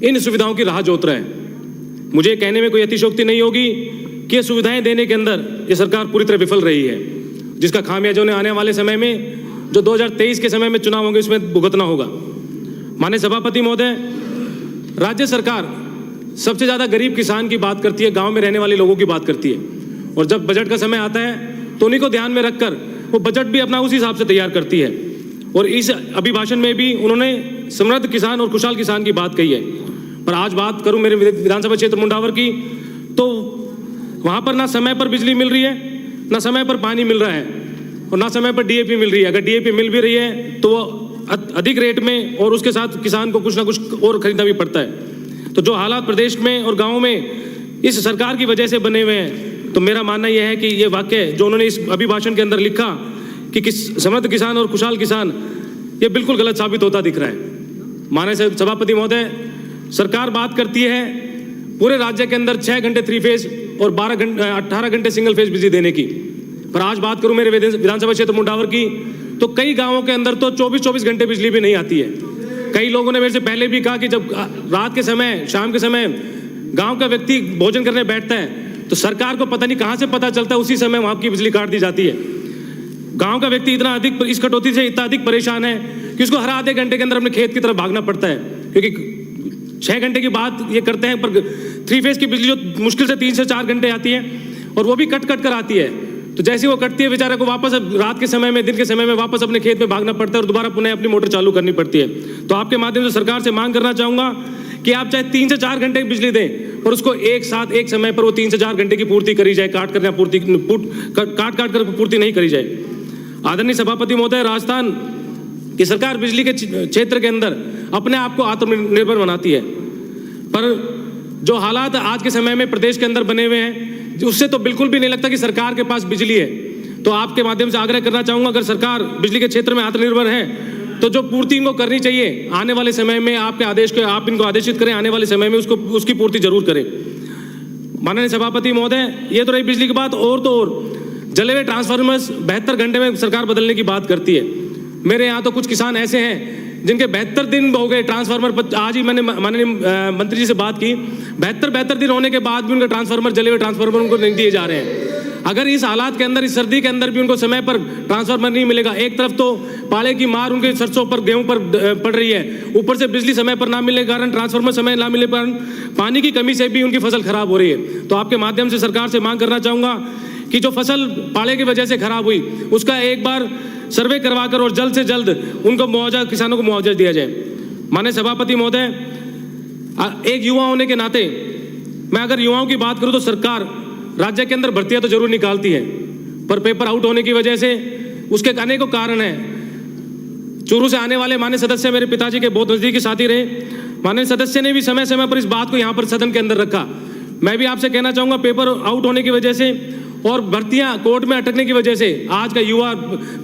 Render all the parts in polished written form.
इन सुविधाओं की राह जोत रहा है। मुझे कहने में कोई अतिशयोक्ति नहीं होगी कि ये सुविधाएं देने के अंदर ये सरकार पूरी तरह विफल रही है, जिसका खामियाजा उन्हें आने वाले समय में जो 2023 के समय में चुनाव होंगे उसमें भुगतना होगा। माननीय सभापति महोदय, राज्य सरकार सबसे ज़्यादा गरीब किसान की बात करती है, गांव में रहने वाले लोगों की बात करती है, और जब बजट का समय आता है तो उन्हीं को ध्यान में रखकर वो बजट भी अपना उस हिसाब से तैयार करती है। और इस अभिभाषण में भी उन्होंने समृद्ध किसान और खुशहाल किसान की बात कही है। पर आज बात करूं मेरे विधानसभा क्षेत्र मुंडावर की, तो वहाँ पर ना समय पर बिजली मिल रही है, ना समय पर पानी मिल रहा है, और ना समय पर डीएपी मिल रही है। अगर डीएपी मिल भी रही है तो वो अधिक रेट में, और उसके साथ किसान को कुछ ना कुछ और खरीदना भी पड़ता है। तो जो हालात प्रदेश में और गाँव में इस सरकार की वजह से बने हुए हैं, तो मेरा मानना यह है कि ये वाक्य जो उन्होंने इस अभिभाषण के अंदर लिखा कि समृद्ध किसान और खुशहाल किसान, ये बिल्कुल गलत साबित होता दिख रहा है। माननीय सभापति महोदय, सरकार बात करती है पूरे राज्य के अंदर 6 घंटे 3 फेज और 18 घंटे सिंगल फेज बिजली देने की, पर आज बात करूं मेरे विधानसभा क्षेत्र मुंडावर की, तो कई गांवों के अंदर तो 24-24 घंटे बिजली भी नहीं आती है। कई लोगों ने मेरे से पहले भी कहा कि जब रात के समय, शाम के समय गाँव का व्यक्ति भोजन करने बैठता है तो सरकार को पता नहीं कहाँ से पता चलता है, उसी समय वहाँ की बिजली काट दी जाती है। गांव का व्यक्ति इतना अधिक इस कटौती से इतना अधिक परेशान है कि उसको हर आधे घंटे के अंदर अपने खेत की तरफ भागना पड़ता है, क्योंकि 6 घंटे की बात ये करते हैं, पर 3 फेज की बिजली जो मुश्किल से 3 से 4 घंटे आती है, और वो भी कट कर आती है। तो जैसे वो कटती है, बेचारे को वापस रात के समय में, दिन के समय में वापस अपने खेत में भागना पड़ता है और दोबारा पुनः अपनी मोटर चालू करनी पड़ती है। तो आपके माध्यम से सरकार से मांग करना चाहूँगा कि आप चाहे 3 से 4 घंटे की बिजली दें, और उसको एक साथ एक समय पर वो 3 से 4 घंटे की पूर्ति करी जाए, काट कर पूर्ति नहीं करी जाए। आदरणीय सभापति महोदय, राजस्थान की सरकार बिजली के क्षेत्र के अंदर अपने आप को आत्मनिर्भर बनाती है, पर जो हालात आज के समय में प्रदेश के अंदर बने हुए हैं, उससे तो बिल्कुल भी नहीं लगता कि सरकार के पास बिजली है। तो आपके माध्यम से आग्रह करना चाहूँगा, अगर सरकार बिजली के क्षेत्र में आत्मनिर्भर है तो जो पूर्ति इनको करनी चाहिए आने वाले समय में, आपके आदेश के आप इनको आदेशित करें, आने वाले समय में उसकी पूर्ति जरूर करें। माननीय सभापति महोदय, ये तो रही बिजली की बात, और तो और जले हुए ट्रांसफार्मर्स 72 घंटे में सरकार बदलने की बात करती है। मेरे यहाँ तो कुछ किसान ऐसे हैं जिनके 72 दिन हो गए ट्रांसफार्मर पर। आज ही मैंने माननीय मंत्री जी से बात की, 72 दिन होने के बाद भी उनके ट्रांसफार्मर, जले हुए ट्रांसफार्मर उनको नहीं दिए जा रहे हैं। अगर इस हालात के अंदर, इस सर्दी के अंदर भी उनको समय पर ट्रांसफार्मर नहीं मिलेगा, एक तरफ तो पाले की मार उनके सरसों पर, गेहूं पर पड़ रही है, ऊपर से बिजली समय पर ना मिलने के कारण, ट्रांसफार्मर समय ना मिलने के कारण पानी की कमी से भी उनकी फसल खराब हो रही है। तो आपके माध्यम से सरकार से मांग करना चाहूँगा कि जो फसल पाले की वजह से खराब हुई, उसका एक बार सर्वे करवाकर और जल्द से जल्द उनको मुआवजा, किसानों को मुआवजा दिया जाए। माननीय सभापति महोदय, एक युवा होने के नाते मैं अगर युवाओं की बात करूं तो सरकार राज्य के अंदर भर्तियां तो जरूर निकालती है, पर पेपर आउट होने की वजह से उसके अनेकों कारण हैं। चूरू से आने वाले माननीय सदस्य मेरे पिताजी के बहुत नजदीकी साथी रहे। माननीय सदस्य ने भी समय समय पर इस बात को यहाँ पर सदन के अंदर रखा। मैं भी आपसे कहना चाहूँगा, पेपर आउट होने की वजह से और भर्तियां कोर्ट में अटकने की वजह से आज का युवा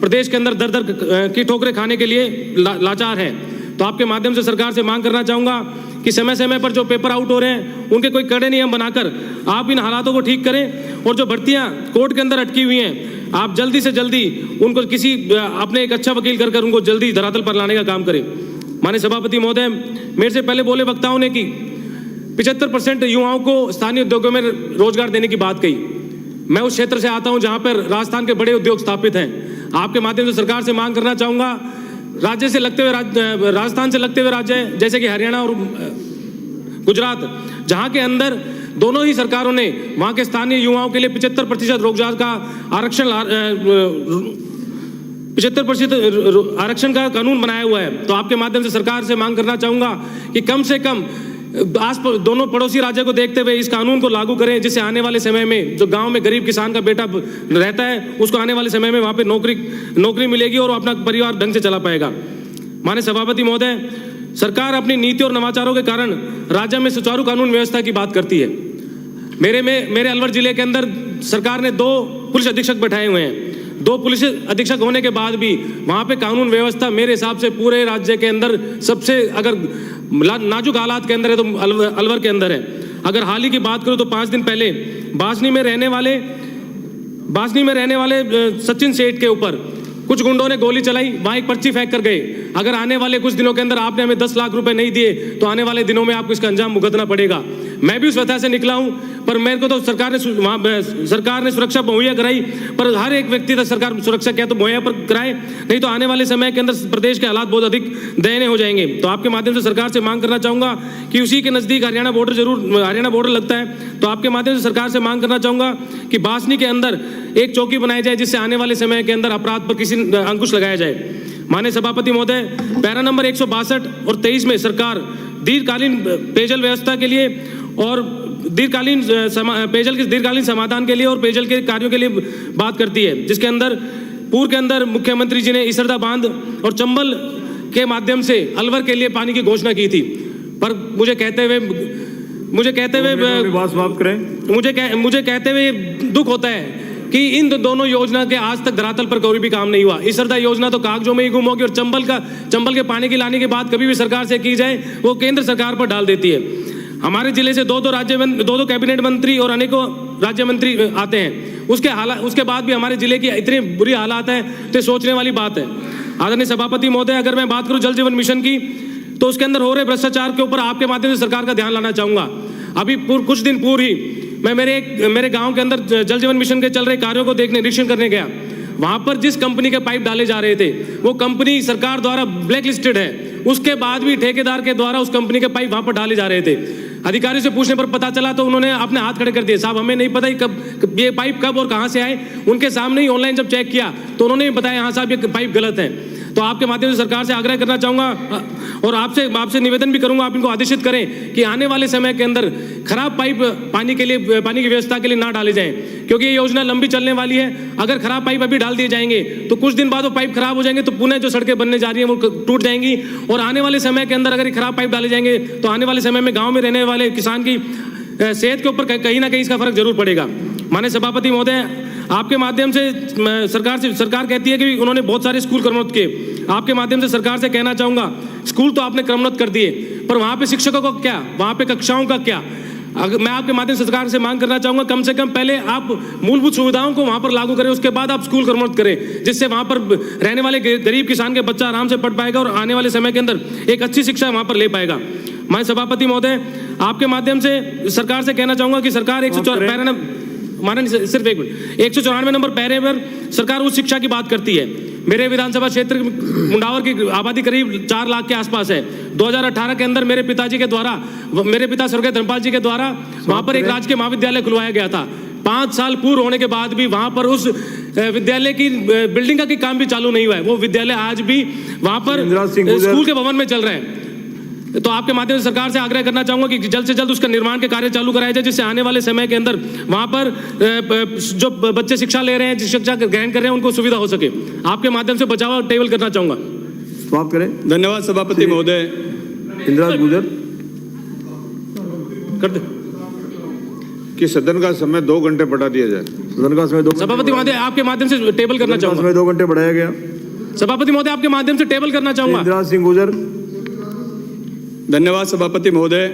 प्रदेश के अंदर दर दर की ठोकरें खाने के लिए लाचार है। तो आपके माध्यम से सरकार से मांग करना चाहूँगा कि समय समय पर जो पेपर आउट हो रहे हैं उनके कोई कड़े नियम बनाकर आप इन हालातों को ठीक करें, और जो भर्तियां कोर्ट के अंदर अटकी हुई हैं आप जल्दी से जल्दी उनको किसी अपने एक अच्छा वकील कर उनको जल्दी धरातल पर लाने का काम करें। माननीय सभापति महोदय, मेरे से पहले बोले वक्ताओं ने कि 75% युवाओं को स्थानीय उद्योगों में रोजगार देने की बात कही। मैं उस क्षेत्र से आता हूं जहां पर राजस्थान के बड़े उद्योग स्थापित हैं। आपके माध्यम से सरकार से मांग करना चाहूँगा, राज्य से लगते हुए राजस्थान से लगते हुए राज्य जैसे कि हरियाणा और गुजरात, जहां के अंदर दोनों ही सरकारों ने वहां के स्थानीय युवाओं के लिए 75% रोजगार का आरक्षण 75% आरक्षण का कानून बनाया हुआ है। तो आपके माध्यम से सरकार से मांग करना चाहूँगा कि कम से कम दोनों पड़ोसी राज्यों को देखते हुए इस कानून को लागू करें, जिससे आने वाले समय में जो गांव में गरीब किसान का बेटा रहता है उसको आने वाले समय में वहां पे नौकरी मिलेगी और अपना परिवार ढंग से चला पाएगा। माननीय सभापति महोदय, सरकार अपनी नीति और नवाचारों के कारण राज्य में सुचारू कानून व्यवस्था की बात करती है। मेरे अलवर जिले के अंदर सरकार ने 2 पुलिस अधीक्षक बैठाए हुए हैं। 2 पुलिस अधीक्षक होने के बाद भी वहां पे कानून व्यवस्था मेरे हिसाब से पूरे राज्य के अंदर सबसे अगर नाजुक हालात के अंदर है तो अलवर के अंदर है। अगर हाल ही की बात करूं तो 5 दिन पहले बासनी में रहने वाले सचिन सेठ के ऊपर कुछ गुंडों ने गोली चलाई, वहां एक पर्ची फेंक कर गए। अगर आने वाले कुछ दिनों के अंदर आपने हमें 10 लाख रुपए नहीं दिए तो आने वाले दिनों में आपको इसका अंजाम भुगतना पड़ेगा। मैं भी उस व्यथा से निकला हूं, पर मेरे को तो सरकार ने सुरक्षा मुहैया कराई, पर हर एक व्यक्ति तक सरकार सुरक्षा क्या तो मुहैया पर कराए, नहीं तो आने वाले समय के अंदर प्रदेश के हालात बहुत अधिक दयनीय हो जाएंगे। तो आपके माध्यम से सरकार से मांग करना चाहूंगा कि उसी के नजदीक हरियाणा बॉर्डर लगता है, तो आपके माध्यम से सरकार से मांग करना चाहूंगा कि बासनी के अंदर एक चौकी बनाई जाए, जिससे आने वाले समय के अंदर अपराध पर किसी अंकुश लगाया जाए। माननीय सभापति महोदय, पैरा नंबर 162 और 23 में सरकार दीर्घकालीन पेयजल व्यवस्था के लिए और पेयजल के दीर्घकालीन समाधान के लिए और पेयजल के कार्यों के लिए बात करती है, जिसके अंदर पूर्व के अंदर मुख्यमंत्री जी ने इसरदा बांध और चंबल के माध्यम से अलवर के लिए पानी की घोषणा की थी। पर मुझे कहते हुए दुख होता है कि इन दोनों योजना के आज तक धरातल पर कोई भी काम नहीं हुआ। इसरदा योजना तो कागजों में ही गुम होगी और चंबल के पानी की लाने की बात कभी भी सरकार से की जाए वो केंद्र सरकार पर डाल देती है। हमारे जिले से दो कैबिनेट मंत्री और अनेकों राज्य मंत्री आते हैं, उसके बाद भी हमारे जिले की इतनी बुरी हालात है तो सोचने वाली बात है। आदरणीय सभापति महोदय, अगर मैं बात करूं जल जीवन मिशन की, तो उसके अंदर हो रहे भ्रष्टाचार के ऊपर आपके माध्यम से सरकार का ध्यान लाना चाहूंगा। अभी कुछ दिन पूर्व ही मैं मेरे गांव के अंदर जल जीवन मिशन के चल रहे कार्यों को निरीक्षण करने गया। वहां पर जिस कंपनी के पाइप डाले जा रहे थे वो कंपनी सरकार द्वारा ब्लैक लिस्टेड है, उसके बाद भी ठेकेदार के द्वारा उस कंपनी के पाइप वहां पर डाले जा रहे थे। अधिकारियों से पूछने पर पता चला तो उन्होंने अपने हाथ खड़े कर दिए, साहब हमें नहीं पता कब ये पाइप कब और कहां से आए। उनके सामने ही ऑनलाइन जब चेक किया तो उन्होंने भी बताया, हाँ साहब ये पाइप गलत है। तो आपके माध्यम से सरकार से आग्रह करना चाहूंगा और आपसे निवेदन भी करूंगा, आप इनको आदेशित करें कि आने वाले समय के अंदर खराब पाइप पानी की व्यवस्था के लिए ना डाले जाएं, क्योंकि ये योजना लंबी चलने वाली है। अगर खराब पाइप अभी डाल दिए जाएंगे तो कुछ दिन बाद वो पाइप खराब हो जाएंगे, तो पुनः जो सड़कें बनने जा रही हैं वो टूट जाएंगी। और आने वाले समय के अंदर अगर खराब पाइप डाले जाएंगे तो आने वाले समय में गाँव में रहने वाले किसान की सेहत के ऊपर कहीं ना कहीं इसका फर्क जरूर पड़ेगा। माननीय सभापति महोदय, आपके माध्यम से सरकार कहती है कि उन्होंने बहुत सारे स्कूल क्रमोन्नत किए। आपके माध्यम से सरकार से कहना चाहूंगा, स्कूल तो आपने क्रमोन्नत कर दिए, पर वहां पे शिक्षकों का क्या, वहां पे कक्षाओं का क्या? मैं आपके माध्यम से सरकार से मांग करना चाहूंगा, कम से कम पहले आप मूलभूत सुविधाओं को वहां पर लागू करें, उसके बाद आप स्कूल क्रमोन्नत करें, जिससे वहां पर रहने वाले गरीब किसान के बच्चा आराम से पढ़ पाएगा और आने वाले समय के अंदर एक अच्छी शिक्षा वहां पर ले पाएगा। माननीय सभापति महोदय, आपके माध्यम से सरकार से कहना चाहूंगा कि सरकार 194 नंबर पैरे पर सरकार उच्च शिक्षा की बात करती है। मेरे विधानसभा क्षेत्र मुंडावर की आबादी करीब 4 लाख के आसपास है। 2018 के अंदर मेरे पिता स्वर्गीय धर्मपाल जी के द्वारा वहां पर एक राजकीय महाविद्यालय खुलवाया गया था। 5 साल पूर्व होने के बाद भी वहां पर उस विद्यालय की बिल्डिंग का काम भी चालू नहीं हुआ है। वो विद्यालय आज भी वहां पर स्कूल के भवन में चल रहा है। तो आपके माध्यम से सरकार से आग्रह करना चाहूंगा कि जल्द से जल्द उसका निर्माण के कार्य चालू कराया जाए, जिससे आने वाले समय के अंदर वहां पर जो बच्चे शिक्षा ले रहे हैं, शिक्षा ग्रहण कर रहे हैं, उनको सुविधा हो सके। आपके माध्यम से बचाव टेबल करना चाहूंगा। समाप्त करें। धन्यवाद सभापति महोदय। इंद्राज गुजर कर दे कि सदन का समय 2 घंटे बढ़ा दिया जाए। सदन का समय 2 सभापति महोदय, आपके माध्यम से टेबल करना चाहूंगा। समय 2 घंटे बढ़ाया गया। सभापति महोदय, आपके माध्यम से टेबल करना चाहूंगा। इंद्राज सिंह गुजर। धन्यवाद सभापति महोदय।